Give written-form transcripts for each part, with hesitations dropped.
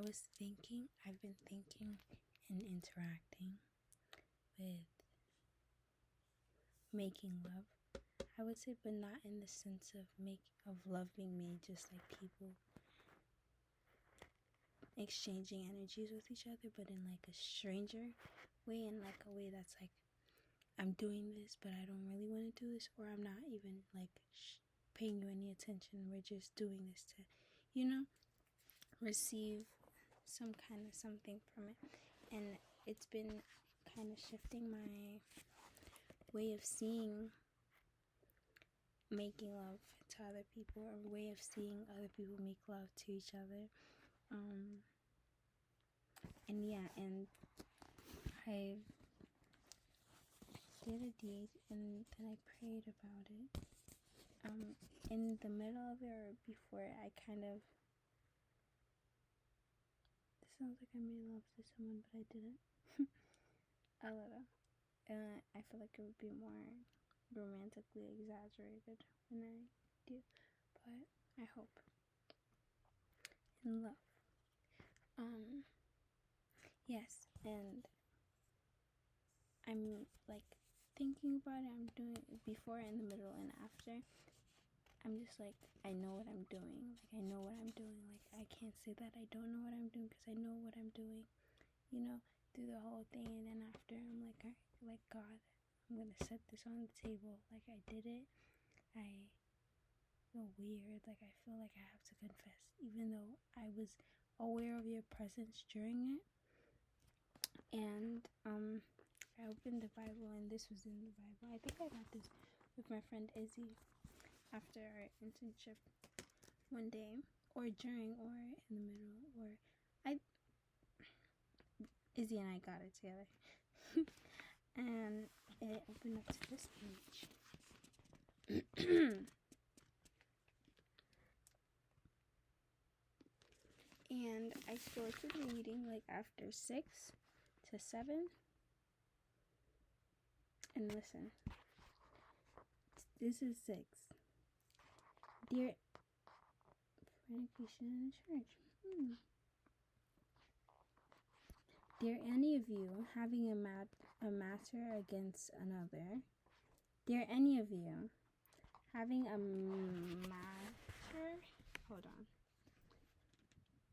I've been thinking and interacting with making love, I would say, but not in the sense of love being made, just like people exchanging energies with each other, but in like a stranger way, in like a way that's like, I'm doing this, but I don't really want to do this, or I'm not even like paying you any attention. We're just doing this to, receive some kind of something from it. And it's been kind of shifting my way of seeing making love to other people, or way of seeing other people make love to each other. And I did a deed, and then I prayed about it. In the middle of it, or before it, I kind of, this sounds like I made love to someone, but I didn't. A little. And I feel like it would be more romantically exaggerated when I do, but I hope. In love. Yes, and I'm like thinking about it. I'm doing it before, in the middle, and after. I'm just like, I know what I'm doing. Like, I know what I'm doing. Like, I can't say that I don't know what I'm doing, because I know what I'm doing, through the whole thing. And then after, I'm like, God, I'm gonna set this on the table. Like, I did it. I feel weird. Like, I feel like I have to confess, even though I was aware of your presence during it. And I opened the Bible, and this was in the Bible. I think I got this with my friend Izzy after our internship one day, or during, or in the middle, or Izzy and I got it together. And it opened up to this page. And I started reading like after 6 to 7. And listen, this is 6. Dear fornication in the church. Dare any of you, having a matter against another, dare any of you, having a matter,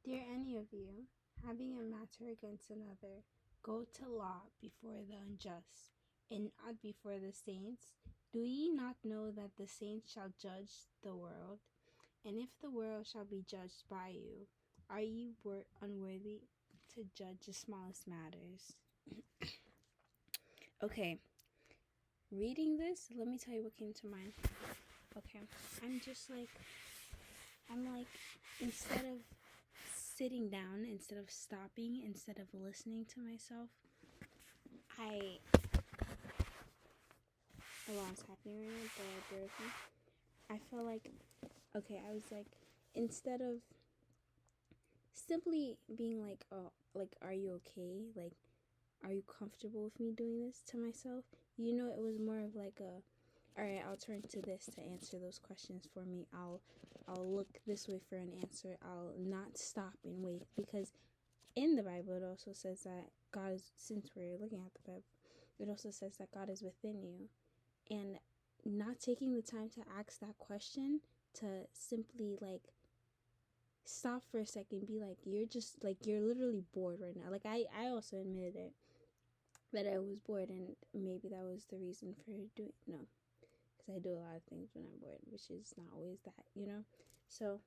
dare any of you, having a matter against another, go to law before the unjust, and not before the saints? Do ye not know that the saints shall judge the world? And if the world shall be judged by you, are ye unworthy to judge the smallest matters? Okay, reading this, let me tell you what came to mind. Okay, I'm like, instead of sitting down, instead of stopping, instead of listening to myself, a lot's happening right now, but bear with me. I feel like, okay, I was like, instead of simply being like, oh, like, are you okay? Like, are you comfortable with me doing this to myself? It was more of like all right, I'll turn to this to answer those questions for me. I'll look this way for an answer. I'll not stop and wait, because in the Bible it also says that God is, since we're looking at the Bible, it also says that God is within you. And not taking the time to ask that question, to simply like stop for a second, be like, you're literally bored right now. Like, I also admitted it, that I was bored, and maybe that was the reason for doing, no, because I do a lot of things when I'm bored, which is not always that, so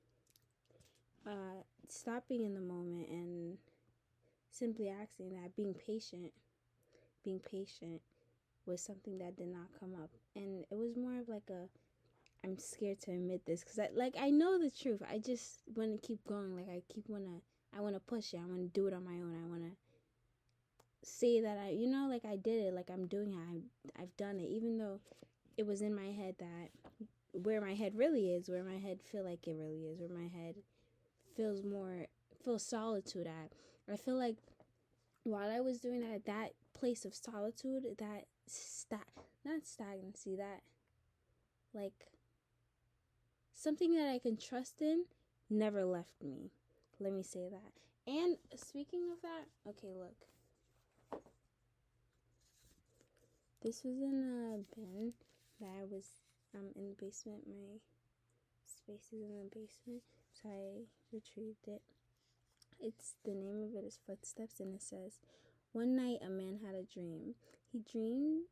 stopping in the moment and simply asking that, being patient was something that did not come up. And it was more of like I'm scared to admit this, because I know the truth. I just want to keep going. Like, I want to push it. I want to do it on my own. I want to say that I did it. Like, I'm doing it. I've done it. Even though it was in my head, that where my head really is, where my head feel like it really is, where my head feels solitude at. I feel like while I was doing that place of solitude, that not stagnancy, that like something that I can trust in, never left me. let me say that. And speaking of that, okay, look. This was in a bin that I was in the basement. My space is in the basement, so I retrieved it. The name of it is Footsteps, and it says, "One night a man had a dream. He dreamed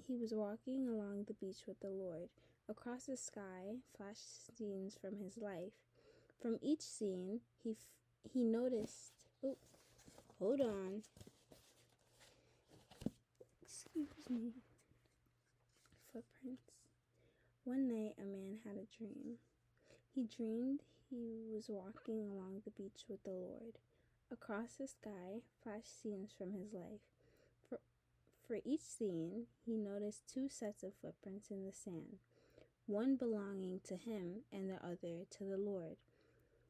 he was walking along the beach with the Lord. Across the sky flashed scenes from his life. From each scene, he noticed. Oh, hold on. Excuse me. Footprints. One night a man had a dream. He dreamed he was walking along the beach with the Lord. Across the sky flashed scenes from his life. For each scene, he noticed two sets of footprints in the sand, one belonging to him and the other to the Lord.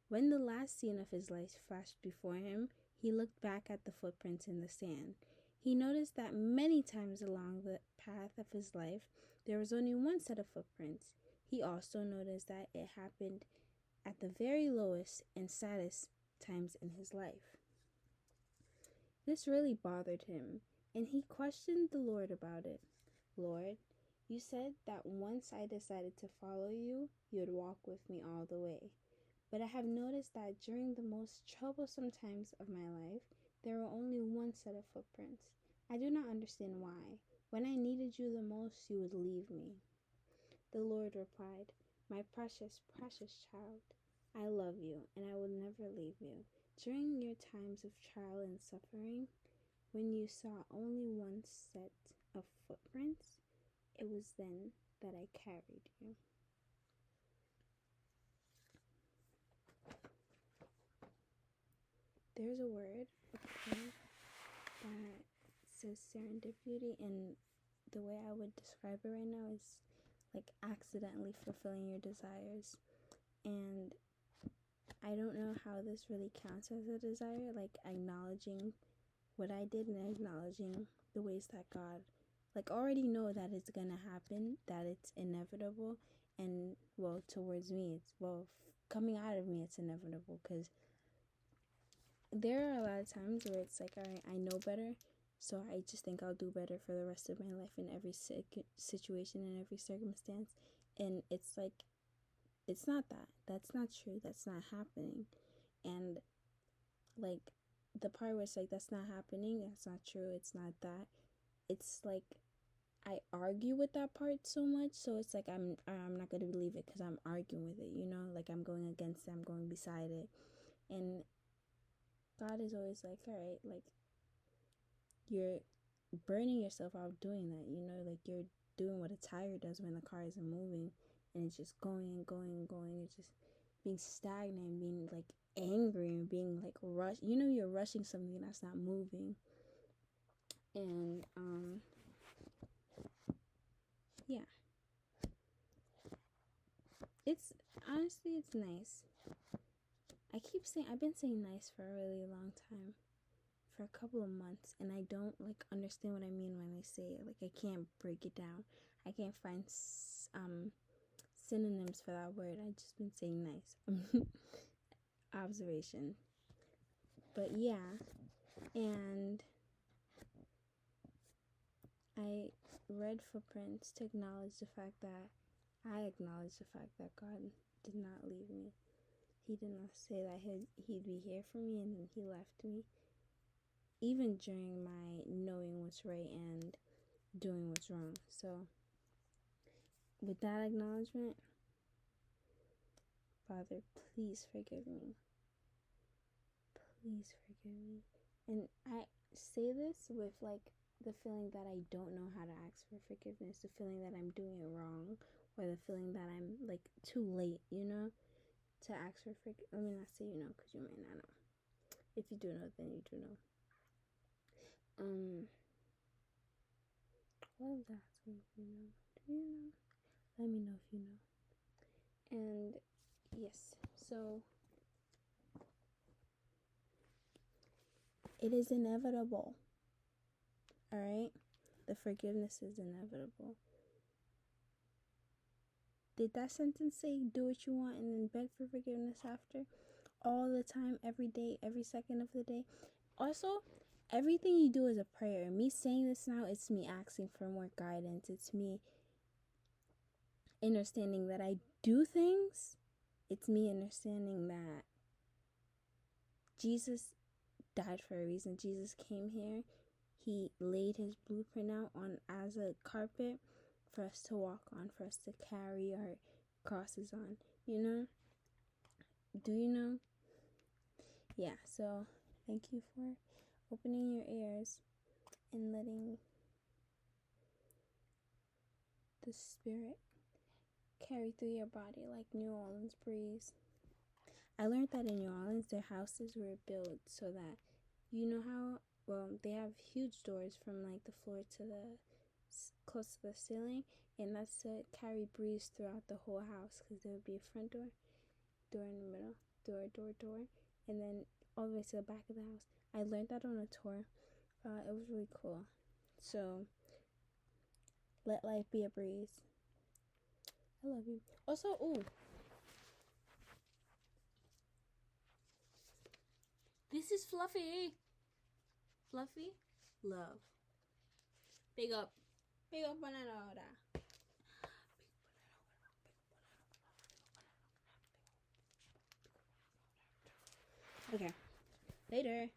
When the last scene of his life flashed before him, he looked back at the footprints in the sand. He noticed that many times along the path of his life, there was only one set of footprints. He also noticed that it happened at the very lowest and saddest times in his life. This really bothered him, and he questioned the Lord about it. "Lord, you said that once I decided to follow you, you would walk with me all the way. But I have noticed that during the most troublesome times of my life, there were only one set of footprints. I do not understand why. When I needed you the most, you would leave me." The Lord replied, "My precious, precious child, I love you, and I will never leave you. During your times of trial and suffering, when you saw only one set of footprints, it was then that I carried you." There's a word, a term, that says serendipity, and the way I would describe it right now is like accidentally fulfilling your desires. And I don't know how this really counts as a desire, like acknowledging what I did and acknowledging the ways that God, like, already know that it's gonna happen, that it's inevitable, and well, towards me, it's coming out of me, it's inevitable, because there are a lot of times where it's like, all right, I know better, so I just think I'll do better for the rest of my life in every situation, in every circumstance, and it's like, it's not that. That's not true. That's not happening. And like the part where it's like, that's not happening, that's not true, it's not that. It's like I argue with that part so much, so it's like I'm not gonna believe it because I'm arguing with it, you know, like I'm going against it, I'm going beside it. And God is always like, all right, like you're burning yourself out doing that, you know, like you're doing what a tire does when the car isn't moving, and it's just going and going and going. It's just being stagnant, being like angry, and being like rushed. You know, you're rushing something that's not moving. And yeah, it's honestly, it's nice. I've been saying nice for a really long time, for a couple of months, and I don't like understand what I mean when I say it. Like I can't break it down. I can't find synonyms for that word. I've just been saying nice. Observation. But yeah, and I read Footprints to acknowledge the fact that God did not leave me. He did not say that he'd be here for me and then he left me. Even during my knowing what's right and doing what's wrong. So, with that acknowledgement, Father, please forgive me. Please forgive me. And I say this with like the feeling that I don't know how to ask for forgiveness, the feeling that I'm doing it wrong, or the feeling that I'm like too late, you know, to ask for forgiveness. Let me not say you know, because you may not know. If you do know, then you do know. What was asking if you know? Do you know? Let me know if you know. And yes, so it is inevitable. Alright? The forgiveness is inevitable. Did that sentence say do what you want and then beg for forgiveness after? all the time, every day, every second of the day. Also, everything you do is a prayer. Me saying this now, it's me asking for more guidance. It's me understanding that I do things. It's me understanding that Jesus died for a reason. Jesus came here. He laid his blueprint out on as a carpet for us to walk on, for us to carry our crosses on. You know? Do you know? Yeah, so thank you for opening your ears and letting the Spirit carry through your body like New Orleans breeze. I learned that in New Orleans, their houses were built so that, you know how, well, they have huge doors from like the floor to the, close to the ceiling, and that's to carry breeze throughout the whole house, because there would be a front door, door in the middle, door, and then all the way to the back of the house. I learned that on a tour. It was really cool. So, let life be a breeze. I love you. Also, ooh, this is Fluffy. Fluffy, love. Big up. Big up banana. Okay. Later.